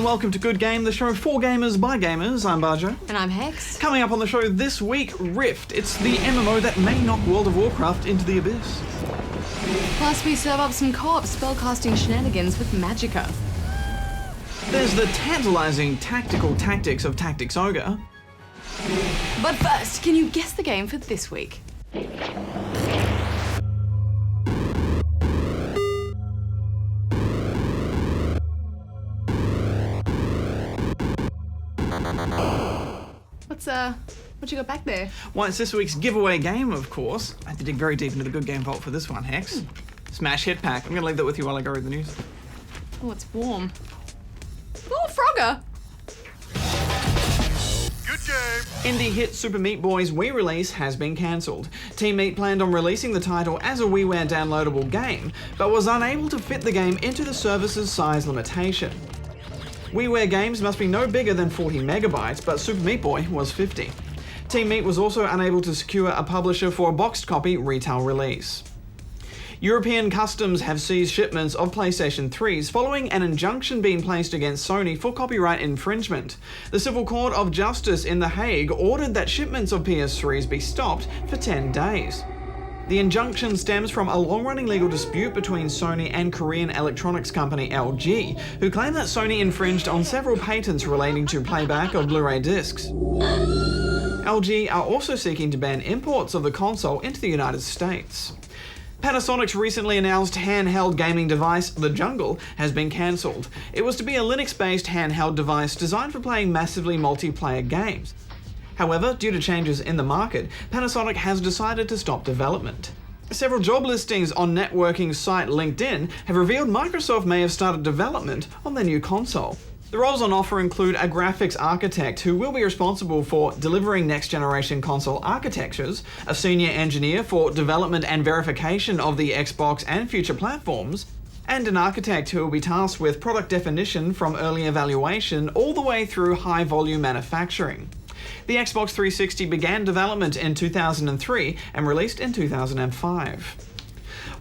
welcome to Good Game, the show for gamers by gamers. I'm Barjo. And I'm Hex. Coming up on the show this week, Rift. It's the MMO that may knock World of Warcraft into the abyss. Plus we serve up some co-op spellcasting shenanigans with Magicka. There's the tantalizing tactical tactics of Tactics Ogre. But first, can you guess the game for this week? What you got back there? Well, it's this week's giveaway game, of course. I had to dig very deep into the Good Game vault for this one, Hex. Smash hit pack. I'm gonna leave that with you while I go read the news. Oh, it's warm. Oh, Frogger! Good game! Indie hit Super Meat Boy's Wii release has been cancelled. Team Meat planned on releasing the title as a WiiWare downloadable game, but was unable to fit the game into the service's size limitation. WiiWare games must be no bigger than 40 megabytes, but Super Meat Boy was 50. Team Meat was also unable to secure a publisher for a boxed copy retail release. European customs have seized shipments of PlayStation 3s following an injunction being placed against Sony for copyright infringement. The Civil Court of Justice in The Hague ordered that shipments of PS3s be stopped for 10 days. The injunction stems from a long-running legal dispute between Sony and Korean electronics company LG, who claim that Sony infringed on several patents relating to playback of Blu-ray discs. LG are also seeking to ban imports of the console into the United States. Panasonic's recently announced handheld gaming device, the Jungle, has been cancelled. It was to be a Linux-based handheld device designed for playing massively multiplayer games. However, due to changes in the market, Panasonic has decided to stop development. Several job listings on networking site LinkedIn have revealed Microsoft may have started development on their new console. The roles on offer include a graphics architect who will be responsible for delivering next-generation console architectures, a senior engineer for development and verification of the Xbox and future platforms, and an architect who will be tasked with product definition from early evaluation all the way through high-volume manufacturing. The Xbox 360 began development in 2003 and released in 2005.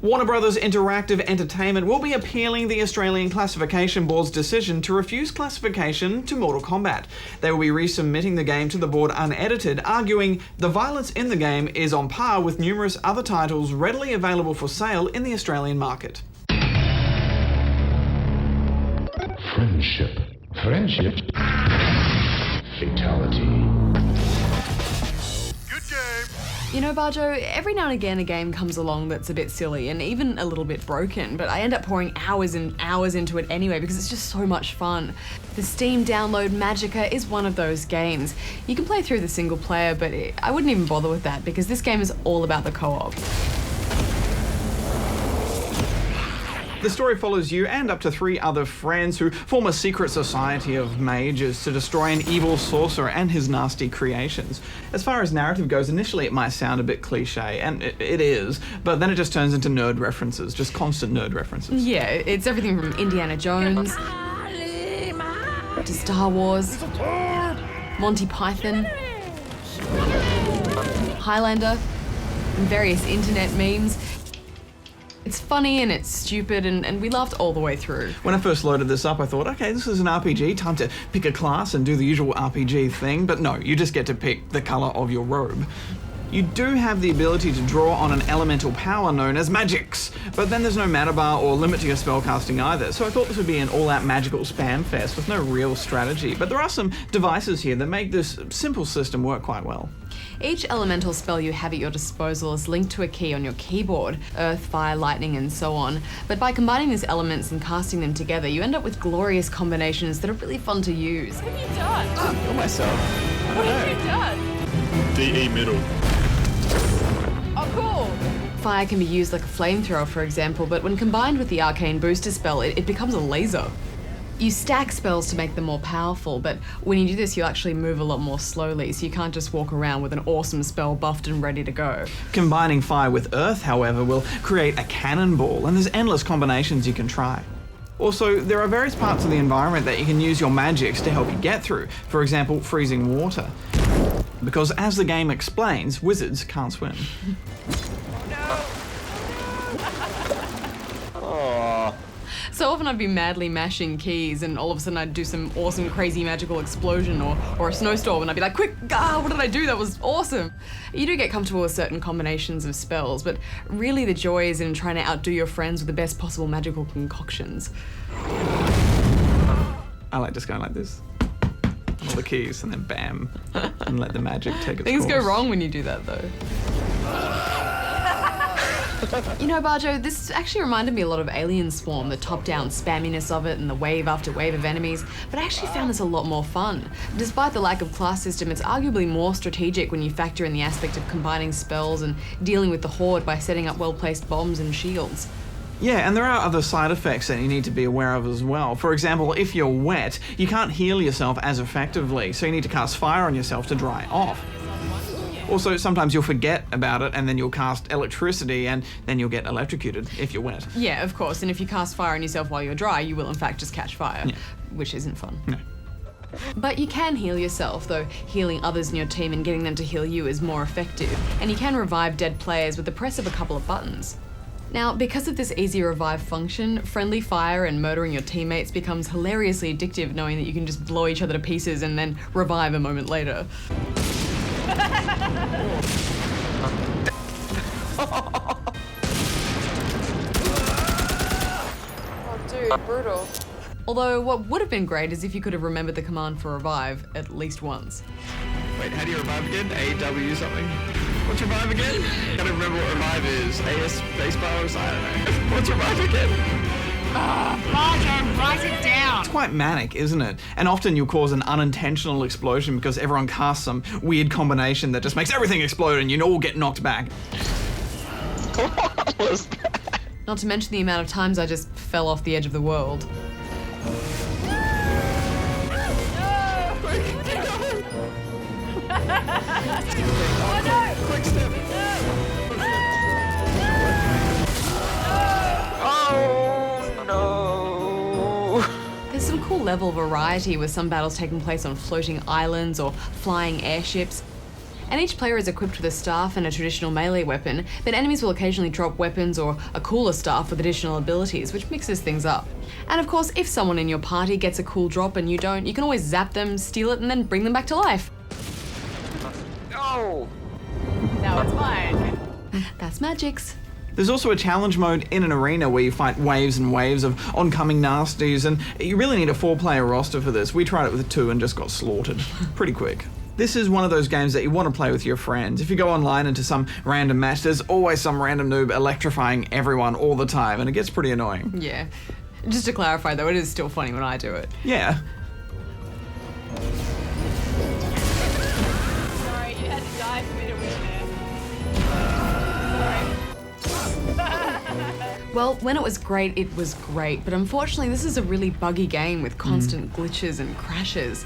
Warner Bros. Interactive Entertainment will be appealing the Australian Classification Board's decision to refuse classification to Mortal Kombat. They will be resubmitting the game to the board unedited, arguing the violence in the game is on par with numerous other titles readily available for sale in the Australian market. Friendship. Fatality. Good game! You know, Barjo, every now and again a game comes along that's a bit silly and even a little bit broken, but I end up pouring hours and hours into it anyway because it's just so much fun. The Steam download Magicka is one of those games. You can play through the single player, but I wouldn't even bother with that because this game is all about the co-op. The story follows you and up to 3 other friends who form a secret society of mages to destroy an evil sorcerer and his nasty creations. As far as narrative goes, initially it might sound a bit cliche, and it is, but then it just turns into nerd references, just constant nerd references. Yeah, it's everything from Indiana Jones to Star Wars, Monty Python, Highlander, and various internet memes. It's funny and it's stupid and we laughed all the way through. When I first loaded this up, I thought, okay, this is an RPG, time to pick a class and do the usual RPG thing, but no, you just get to pick the colour of your robe. You do have the ability to draw on an elemental power known as magics, but then there's no mana bar or limit to your spellcasting either, so I thought this would be an all-out magical spam fest with no real strategy, but there are some devices here that make this simple system work quite well. Each elemental spell you have at your disposal is linked to a key on your keyboard, earth, fire, lightning, and so on. But by combining these elements and casting them together, you end up with glorious combinations that are really fun to use. What have you done? Kill myself. What have you done? DE middle. Oh, cool. Fire can be used like a flamethrower, for example, but when combined with the arcane booster spell, it becomes a laser. You stack spells to make them more powerful, but when you do this, you actually move a lot more slowly, so you can't just walk around with an awesome spell buffed and ready to go. Combining fire with earth, however, will create a cannonball, and there's endless combinations you can try. Also, there are various parts of the environment that you can use your magics to help you get through, for example, freezing water. Because as the game explains, wizards can't swim. So So often I'd be madly mashing keys and all of a sudden I'd do some awesome, crazy magical explosion or a snowstorm and I'd be like, quick, what did I do? That was awesome. You do get comfortable with certain combinations of spells, but really the joy is in trying to outdo your friends with the best possible magical concoctions. I like just going like this. All the keys and then bam, and let the magic take its Things course. go wrong when you do that though. You know, Barjo, this actually reminded me a lot of Alien Swarm, the top-down spamminess of it and the wave after wave of enemies, but I actually found this a lot more fun. Despite the lack of class system, it's arguably more strategic when you factor in the aspect of combining spells and dealing with the horde by setting up well-placed bombs and shields. Yeah, and there are other side effects that you need to be aware of as well. For example, if you're wet, you can't heal yourself as effectively, so you need to cast fire on yourself to dry off. Also, sometimes you'll forget about it and then you'll cast electricity and then you'll get electrocuted if you're wet. Yeah, of course, and if you cast fire on yourself while you're dry, you will in fact just catch fire, which isn't fun. No. But you can heal yourself, though healing others in your team and getting them to heal you is more effective, and you can revive dead players with the press of a couple of buttons. Now, because of this easy revive function, friendly fire and murdering your teammates becomes hilariously addictive knowing that you can just blow each other to pieces and then revive a moment later. Oh, dude, brutal. Although what would have been great is if you could have remembered the command for revive at least once. Wait, how do you revive again? AW something? What's revive again? I don't remember what revive is. AS spacebar? I don't know. What's revive again? Barjo, write it down. It's quite manic, isn't it? And often you'll cause an unintentional explosion because everyone casts some weird combination that just makes everything explode and you all get knocked back. What was that? Not to mention the amount of times I just fell off the edge of the world. Oh no! Quick step. Oh no! There's some cool level variety with some battles taking place on floating islands or flying airships. And each player is equipped with a staff and a traditional melee weapon, but enemies will occasionally drop weapons or a cooler staff with additional abilities, which mixes things up. And of course, if someone in your party gets a cool drop and you don't, you can always zap them, steal it, and then bring them back to life. No! Now it's mine. That's Magicks. There's also a challenge mode in an arena where you fight waves and waves of oncoming nasties, and you really need a 4-player roster for this. We tried it with 2 and just got slaughtered pretty quick. This is one of those games that you want to play with your friends. If you go online into some random match, there's always some random noob electrifying everyone all the time, and it gets pretty annoying. Yeah. Just to clarify though, it is still funny when I do it. Yeah. Sorry, you had to die for me to win there. Well, when it was great, but unfortunately this is a really buggy game with constant glitches and crashes.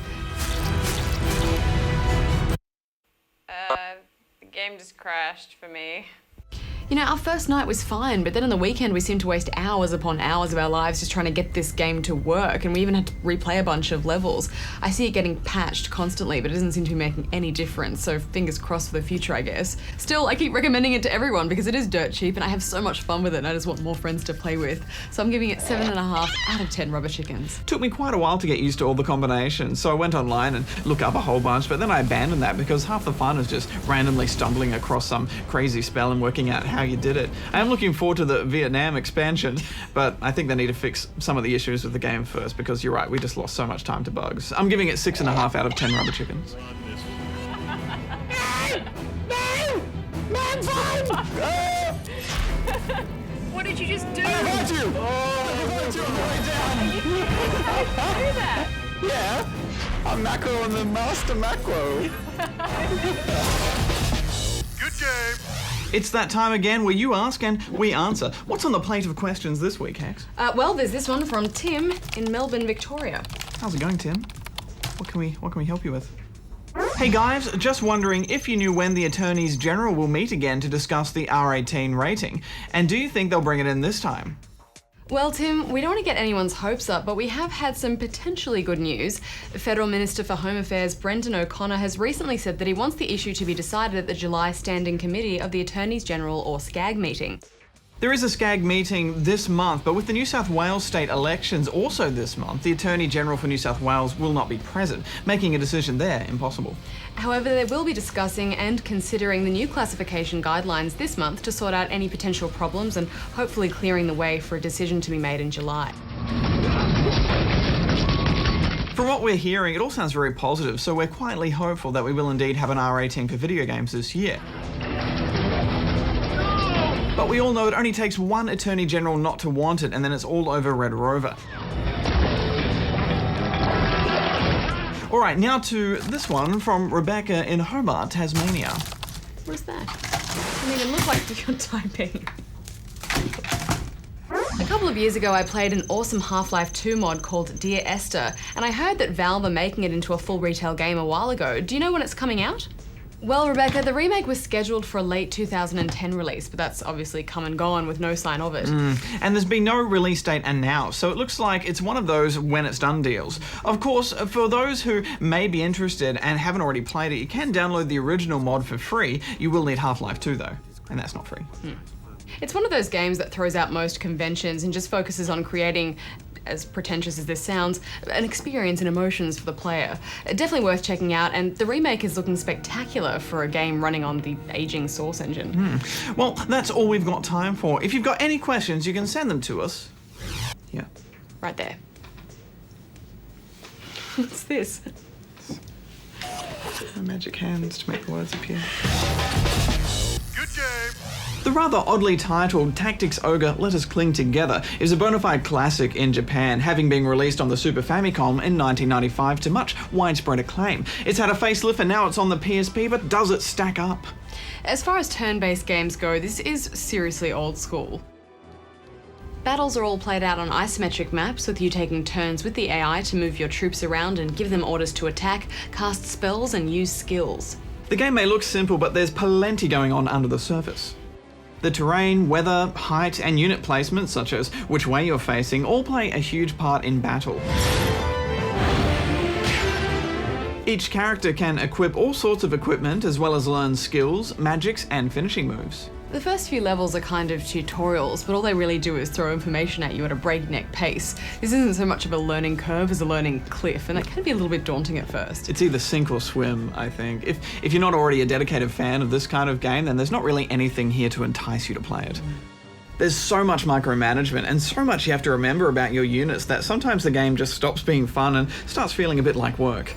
The game just crashed for me. You know, our first night was fine, but then on the weekend we seemed to waste hours upon hours of our lives just trying to get this game to work, and we even had to replay a bunch of levels. I see it getting patched constantly, but it doesn't seem to be making any difference, so fingers crossed for the future, I guess. Still, I keep recommending it to everyone because it is dirt cheap and I have so much fun with it and I just want more friends to play with. So I'm giving it 7.5 out of 10 rubber chickens. Took me quite a while to get used to all the combinations, so I went online and looked up a whole bunch, but then I abandoned that because half the fun is just randomly stumbling across some crazy spell and working out how you did it. I am looking forward to the Vietnam expansion, but I think they need to fix some of the issues with the game first because you're right, we just lost so much time to bugs. I'm giving it 6.5 out of 10 rubber chickens. What did you just do? I heard you! Oh, I heard you on the way down! do that? Yeah, I'm macro on the master macro. Good game. It's that time again where you ask and we answer. What's on the plate of questions this week, Hex? Well, there's this one from Tim in Melbourne, Victoria. How's it going, Tim? What can we help you with? Hey guys, just wondering if you knew when the Attorneys General will meet again to discuss the R18 rating, and do you think they'll bring it in this time? Well, Tim, we don't want to get anyone's hopes up, but we have had some potentially good news. Federal Minister for Home Affairs Brendan O'Connor has recently said that he wants the issue to be decided at the July Standing Committee of the Attorneys General or SCAG meeting. There is a SCAG meeting this month, but with the New South Wales state elections also this month, the Attorney General for New South Wales will not be present, making a decision there impossible. However, they will be discussing and considering the new classification guidelines this month to sort out any potential problems and hopefully clearing the way for a decision to be made in July. From what we're hearing, it all sounds very positive, so we're quietly hopeful that we will indeed have an R18 for video games this year. But we all know it only takes one Attorney General not to want it, and then it's all over Red Rover. Alright, now to this one from Rebecca in Hobart, Tasmania. What's that? I mean, it looked like you're typing. A couple of years ago, I played an awesome Half-Life 2 mod called Dear Esther, and I heard that Valve are making it into a full retail game a while ago. Do you know when it's coming out? Well, Rebecca, the remake was scheduled for a late 2010 release, but that's obviously come and gone with no sign of it. And there's been no release date announced, so it looks like it's one of those when it's done deals. Of course, for those who may be interested and haven't already played it, you can download the original mod for free. You will need Half-Life 2 though, and that's not free. It's one of those games that throws out most conventions and just focuses on creating, as pretentious as this sounds, an experience and emotions for the player. Definitely worth checking out, and the remake is looking spectacular for a game running on the aging Source engine. Well, that's all we've got time for. If you've got any questions, you can send them to us. Yeah. Right there. What's this? Magic hands to make the words appear. Good game. The rather oddly titled Tactics Ogre Let Us Cling Together is a bona fide classic in Japan, having been released on the Super Famicom in 1995 to much widespread acclaim. It's had a facelift and now it's on the PSP, but does it stack up? As far as turn-based games go, this is seriously old school. Battles are all played out on isometric maps, with you taking turns with the AI to move your troops around and give them orders to attack, cast spells, and use skills. The game may look simple, but there's plenty going on under the surface. The terrain, weather, height, and unit placement, such as which way you're facing, all play a huge part in battle. Each character can equip all sorts of equipment, as well as learn skills, magics, and finishing moves. The first few levels are kind of tutorials, but all they really do is throw information at you at a breakneck pace. This isn't so much of a learning curve as a learning cliff, and it can be a little bit daunting at first. It's either sink or swim, I think. If you're not already a dedicated fan of this kind of game, then there's not really anything here to entice you to play it. There's so much micromanagement and so much you have to remember about your units that sometimes the game just stops being fun and starts feeling a bit like work.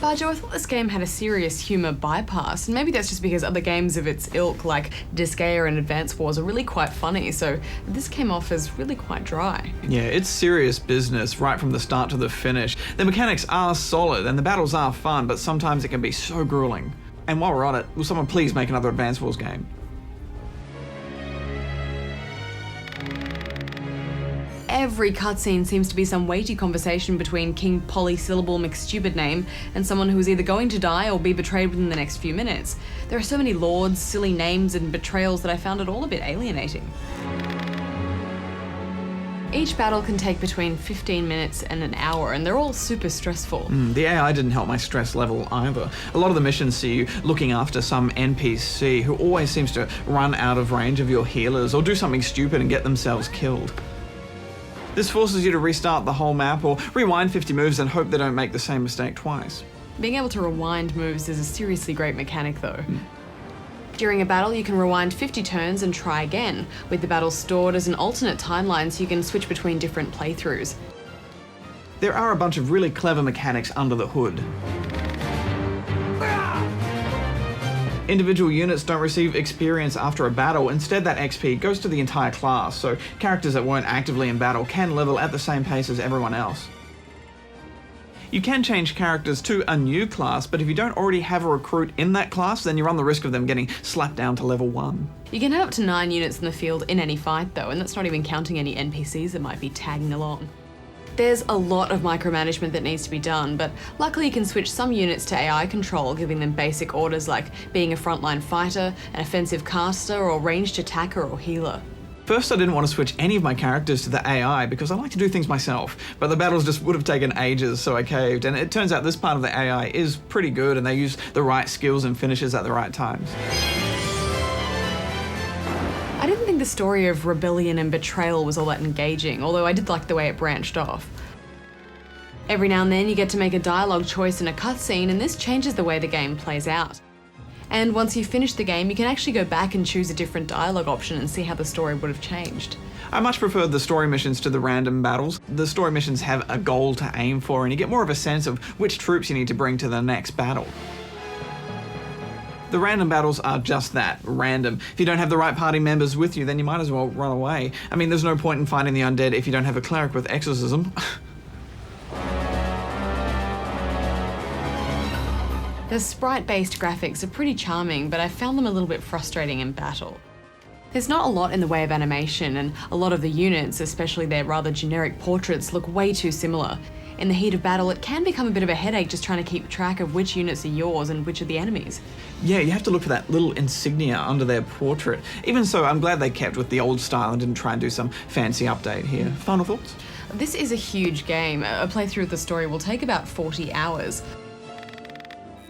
Barjo, I thought this game had a serious humour bypass, and maybe that's just because other games of its ilk, like Disgaea and Advance Wars, are really quite funny, so this came off as really quite dry. Yeah, it's serious business right from the start to the finish. The mechanics are solid and the battles are fun, but sometimes it can be so grueling. And while we're on it, will someone please make another Advance Wars game? Every cutscene seems to be some weighty conversation between King Polysyllable McStupidname and someone who is either going to die or be betrayed within the next few minutes. There are so many lords, silly names, and betrayals that I found it all a bit alienating. Each battle can take between 15 minutes and an hour, and they're all super stressful. The AI didn't help my stress level either. A lot of the missions see you looking after some NPC who always seems to run out of range of your healers or do something stupid and get themselves killed. This forces you to restart the whole map or rewind 50 moves and hope they don't make the same mistake twice. Being able to rewind moves is a seriously great mechanic though. During a battle, you can rewind 50 turns and try again, with the battle stored as an alternate timeline so you can switch between different playthroughs. There are a bunch of really clever mechanics under the hood. Individual units don't receive experience after a battle, instead that XP goes to the entire class, so characters that weren't actively in battle can level at the same pace as everyone else. You can change characters to a new class, but if you don't already have a recruit in that class, then you run the risk of them getting slapped down to level 1. You can have up to 9 units in the field in any fight though, and that's not even counting any NPCs that might be tagging along. There's a lot of micromanagement that needs to be done, but luckily you can switch some units to AI control, giving them basic orders like being a frontline fighter, an offensive caster, or ranged attacker or healer. First, I didn't want to switch any of my characters to the AI because I like to do things myself, but the battles just would have taken ages, so I caved, and it turns out this part of the AI is pretty good and they use the right skills and finishes at the right times. I didn't think the story of rebellion and betrayal was all that engaging, although I did like the way it branched off. Every now and then you get to make a dialogue choice in a cutscene, and this changes the way the game plays out. And once you finish the game, you can actually go back and choose a different dialogue option and see how the story would have changed. I much prefer the story missions to the random battles. The story missions have a goal to aim for, and you get more of a sense of which troops you need to bring to the next battle. The random battles are just that, random. If you don't have the right party members with you, then you might as well run away. I mean, there's no point in fighting the undead if you don't have a cleric with exorcism. The sprite-based graphics are pretty charming, but I found them a little bit frustrating in battle. There's not a lot in the way of animation, and a lot of the units, especially their rather generic portraits, look way too similar. In the heat of battle, it can become a bit of a headache just trying to keep track of which units are yours and which are the enemies. Yeah, you have to look for that little insignia under their portrait. Even so, I'm glad they kept with the old style and didn't try and do some fancy update here. Final thoughts? This is a huge game. A playthrough of the story will take about 40 hours.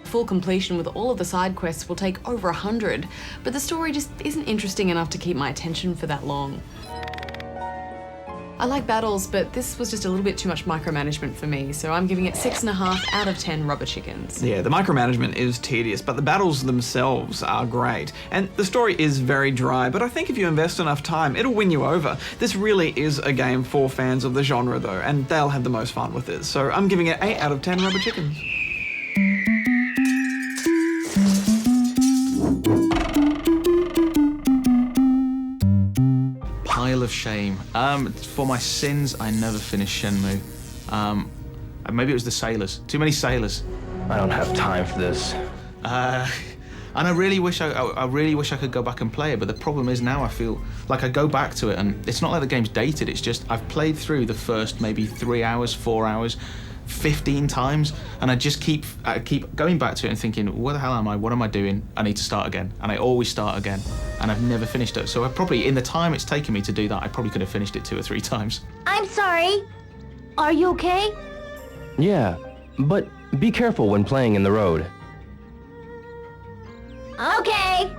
Full completion with all of the side quests will take over 100, but the story just isn't interesting enough to keep my attention for that long. I like battles, but this was just a little bit too much micromanagement for me, so I'm giving it 6.5 out of 10 rubber chickens. Yeah, the micromanagement is tedious, but the battles themselves are great. And the story is very dry, but I think if you invest enough time, it'll win you over. This really is a game for fans of the genre though, and they'll have the most fun with it. So I'm giving it 8 out of 10 rubber chickens. Pile of shame. For my sins, I never finished Shenmue. Maybe it was the sailors. Too many sailors. I don't have time for this. And I really wish I could go back and play it, but the problem is now I feel like I go back to it and it's not like the game's dated, it's just I've played through the first maybe 3 hours, 4 hours, 15 times, and I keep going back to it and thinking, where the hell am I? What am I doing? I need to start again. And I always start again, and I've never finished it. So I probably, in the time it's taken me to do that, I probably could have finished it 2 or 3 times. I'm sorry. Are you okay? Yeah, but be careful when playing in the road. Okay.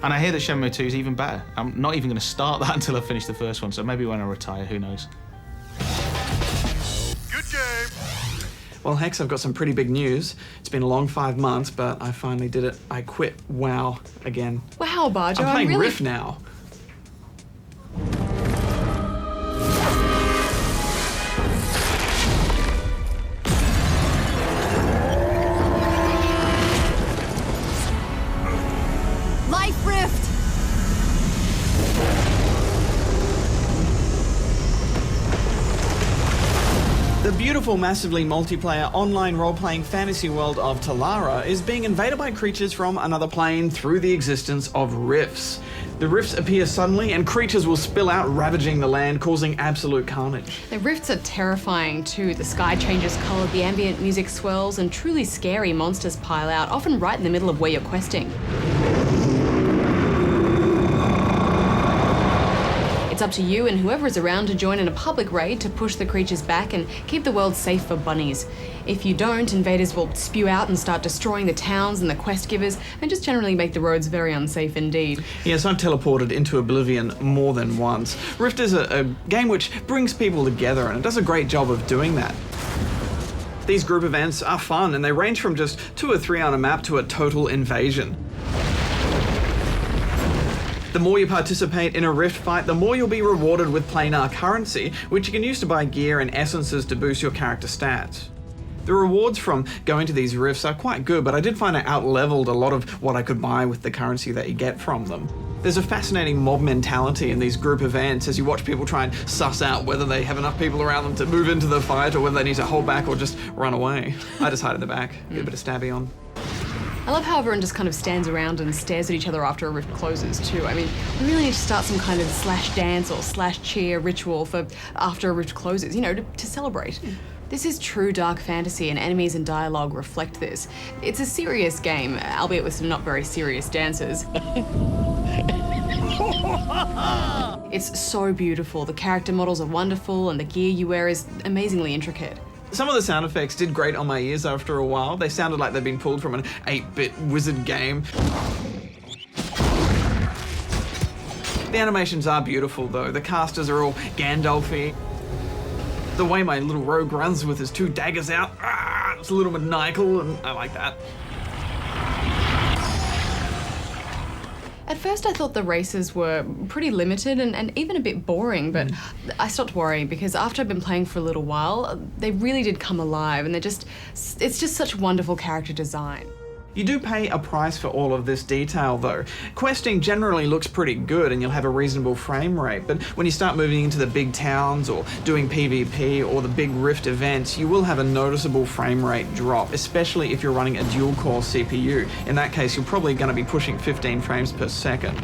And I hear that Shenmue 2 is even better. I'm not even going to start that until I finish the first one, so maybe when I retire, who knows. Well, Hex, I've got some pretty big news. It's been a long 5 months, but I finally did it. I quit WoW again. Wow, Barjo, I'm playing really... Rift now. Life Rift! The beautiful, massively multiplayer online role-playing fantasy world of Talara is being invaded by creatures from another plane through the existence of rifts. The rifts appear suddenly and creatures will spill out, ravaging the land, causing absolute carnage. The rifts are terrifying too. The sky changes colour, the ambient music swirls, and truly scary monsters pile out, often right in the middle of where you're questing. It's up to you and whoever is around to join in a public raid to push the creatures back and keep the world safe for bunnies. If you don't, invaders will spew out and start destroying the towns and the quest givers, and just generally make the roads very unsafe indeed. Yes, I've teleported into oblivion more than once. Rift is a game which brings people together, and it does a great job of doing that. These group events are fun, and they range from just 2 or 3 on a map to a total invasion. The more you participate in a Rift fight, the more you'll be rewarded with planar currency, which you can use to buy gear and essences to boost your character stats. The rewards from going to these Rifts are quite good, but I did find I out-leveled a lot of what I could buy with the currency that you get from them. There's a fascinating mob mentality in these group events as you watch people try and suss out whether they have enough people around them to move into the fight or whether they need to hold back or just run away. I just hide in the back, get a bit of stabby on. I love how everyone just kind of stands around and stares at each other after a rift closes too. I mean, we really need to start some kind of slash dance or slash cheer ritual for after a rift closes, you know, to celebrate. This is true dark fantasy and enemies and dialogue reflect this. It's a serious game, albeit with some not very serious dancers. It's so beautiful. The character models are wonderful and the gear you wear is amazingly intricate. Some of the sound effects did great on my ears after a while. They sounded like they'd been pulled from an 8-bit wizard game. The animations are beautiful though. The casters are all Gandalf-y. The way my little rogue runs with his 2 daggers out, it's a little maniacal, and I like that. At first I thought the races were pretty limited and even a bit boring, but I stopped worrying because after I've been playing for a little while, they really did come alive, and it's just such wonderful character design. You do pay a price for all of this detail though. Questing generally looks pretty good and you'll have a reasonable frame rate, but when you start moving into the big towns or doing PvP or the big Rift events, you will have a noticeable frame rate drop, especially if you're running a dual-core CPU. In that case, you're probably going to be pushing 15 frames per second.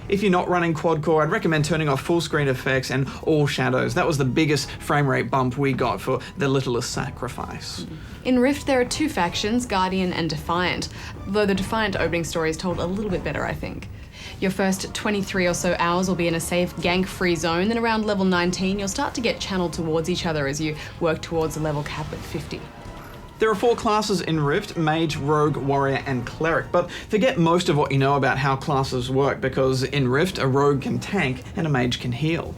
If you're not running quad-core, I'd recommend turning off full screen effects and all shadows. That was the biggest frame rate bump we got for the littlest sacrifice. In Rift, there are 2 factions, Guardian and Defiant, though the Defiant opening story is told a little bit better, I think. Your first 23 or so hours will be in a safe, gank-free zone, then around level 19, you'll start to get channeled towards each other as you work towards a level cap at 50. There are 4 classes in Rift: Mage, Rogue, Warrior, and Cleric, but forget most of what you know about how classes work, because in Rift, a Rogue can tank and a Mage can heal.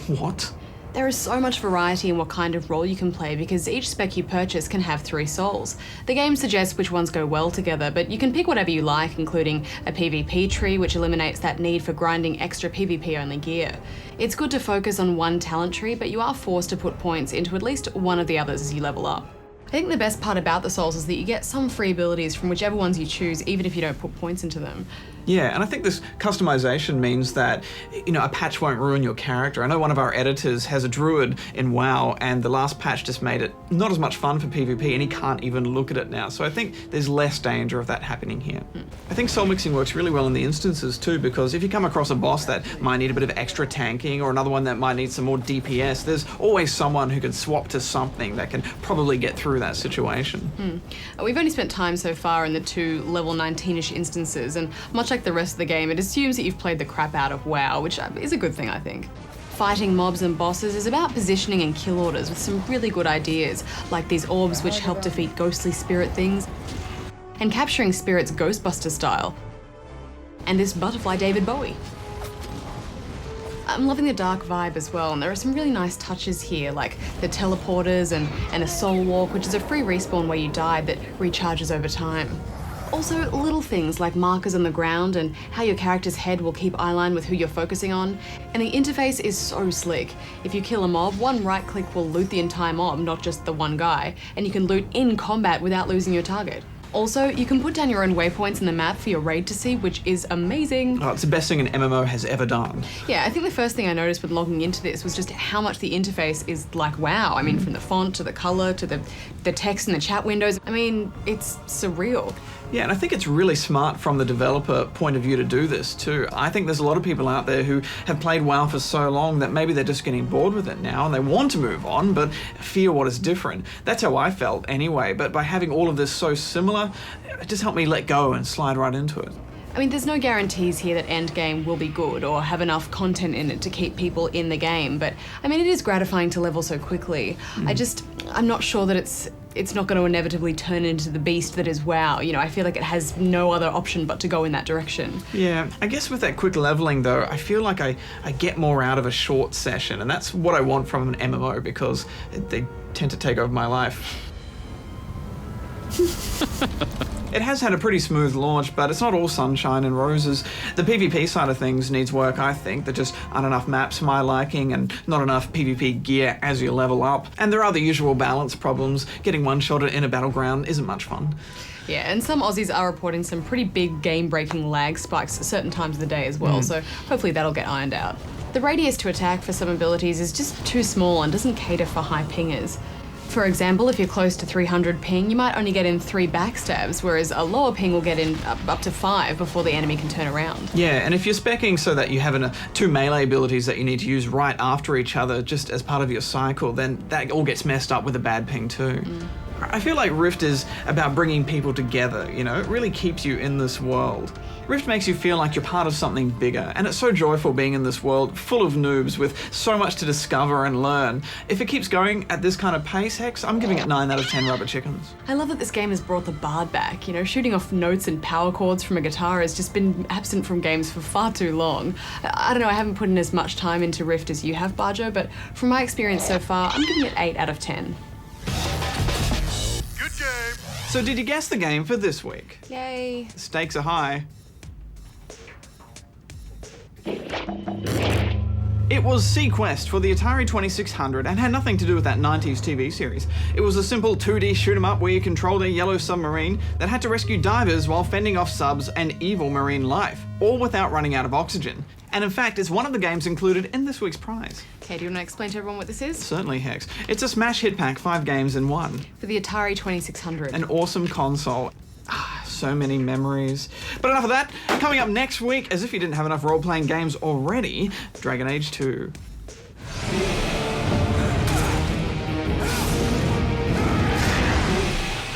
What? There is so much variety in what kind of role you can play because each spec you purchase can have 3 souls. The game suggests which ones go well together, but you can pick whatever you like, including a PvP tree, which eliminates that need for grinding extra PvP-only gear. It's good to focus on one talent tree, but you are forced to put points into at least one of the others as you level up. I think the best part about the souls is that you get some free abilities from whichever ones you choose, even if you don't put points into them. Yeah, and I think this customization means that, a patch won't ruin your character. I know one of our editors has a druid in WoW, and the last patch just made it not as much fun for PvP, and he can't even look at it now. So I think there's less danger of that happening here. I think soul mixing works really well in the instances too, because if you come across a boss that might need a bit of extra tanking, or another one that might need some more DPS, there's always someone who can swap to something that can probably get through that situation. We've only spent time so far in the 2 level 19-ish instances, and much like the rest of the game, it assumes that you've played the crap out of WoW, which is a good thing, I think. Fighting mobs and bosses is about positioning and kill orders with some really good ideas, like these orbs which help defeat ghostly spirit things, and capturing spirits Ghostbuster style, and this butterfly David Bowie. I'm loving the dark vibe as well, and there are some really nice touches here, like the teleporters and a soul walk, which is a free respawn where you died that recharges over time. Also, little things like markers on the ground and how your character's head will keep eyeline with who you're focusing on. And the interface is so slick. If you kill a mob, one right click will loot the entire mob, not just the one guy, and you can loot in combat without losing your target. Also, you can put down your own waypoints in the map for your raid to see, which is amazing. Oh, it's the best thing an MMO has ever done. Yeah, I think the first thing I noticed when logging into this was just how much the interface is like WoW. I mean, from the font to the color to the text in the chat windows. I mean, it's surreal. Yeah, and I think it's really smart from the developer point of view to do this too. I think there's a lot of people out there who have played WoW for so long that maybe they're just getting bored with it now and they want to move on, but fear what is different. That's how I felt anyway, but by having all of this so similar, it just helped me let go and slide right into it. I mean, there's no guarantees here that endgame will be good or have enough content in it to keep people in the game, but I mean, it is gratifying to level so quickly. I'm not sure that it's not going to inevitably turn into the beast that is WoW. I feel like it has no other option but to go in that direction. Yeah, I guess with that quick leveling though, I feel like I get more out of a short session, and that's what I want from an MMO because they tend to take over my life. It has had a pretty smooth launch, but it's not all sunshine and roses. The PvP side of things needs work, I think. There just aren't enough maps to my liking and not enough PvP gear as you level up. And there are the usual balance problems. Getting one-shotted in a battleground isn't much fun. Yeah, and some Aussies are reporting some pretty big game-breaking lag spikes at certain times of the day as well, so hopefully that'll get ironed out. The radius to attack for some abilities is just too small and doesn't cater for high pingers. For example, if you're close to 300 ping, you might only get in 3 backstabs, whereas a lower ping will get in up to 5 before the enemy can turn around. Yeah, and if you're speccing so that you have 2 melee abilities that you need to use right after each other, just as part of your cycle, then that all gets messed up with a bad ping too. I feel like Rift is about bringing people together, you know? It really keeps you in this world. Rift makes you feel like you're part of something bigger, and it's so joyful being in this world full of noobs with so much to discover and learn. If it keeps going at this kind of pace, Hex, I'm giving it 9 out of 10 rubber chickens. I love that this game has brought the bard back. You know, shooting off notes and power chords from a guitar has just been absent from games for far too long. I don't know, I haven't put in as much time into Rift as you have, Barjo, but from my experience so far, I'm giving it 8 out of 10. Good game. So did you guess the game for this week? Yay. The stakes are high. It was Sequest for the Atari 2600 and had nothing to do with that 90s TV series. It was a simple 2D shoot 'em up where you controlled a yellow submarine that had to rescue divers while fending off subs and evil marine life, all without running out of oxygen. And in fact, it's one of the games included in this week's prize. Okay, do you want to explain to everyone what this is? Certainly, Hex. It's a smash hit pack, 5 games in 1. For the Atari 2600. An awesome console. So many memories. But enough of that. Coming up next week, as if you didn't have enough role-playing games already, Dragon Age 2.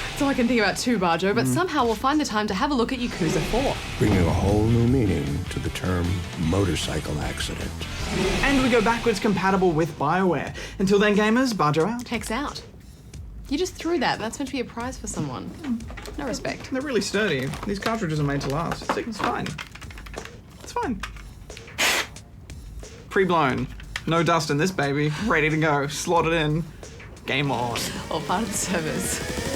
That's all I can think about too, Barjo, but somehow we'll find the time to have a look at Yakuza 4. Bringing a whole new meaning to the term motorcycle accident. And we go backwards compatible with BioWare. Until then, gamers, Barjo out. Hex out. You just threw that. That's meant to be a prize for someone. No respect. They're really sturdy. These cartridges are made to last. It's fine. It's fine. Pre-blown. No dust in this baby. Ready to go. Slot it in. Game on. All part of the service.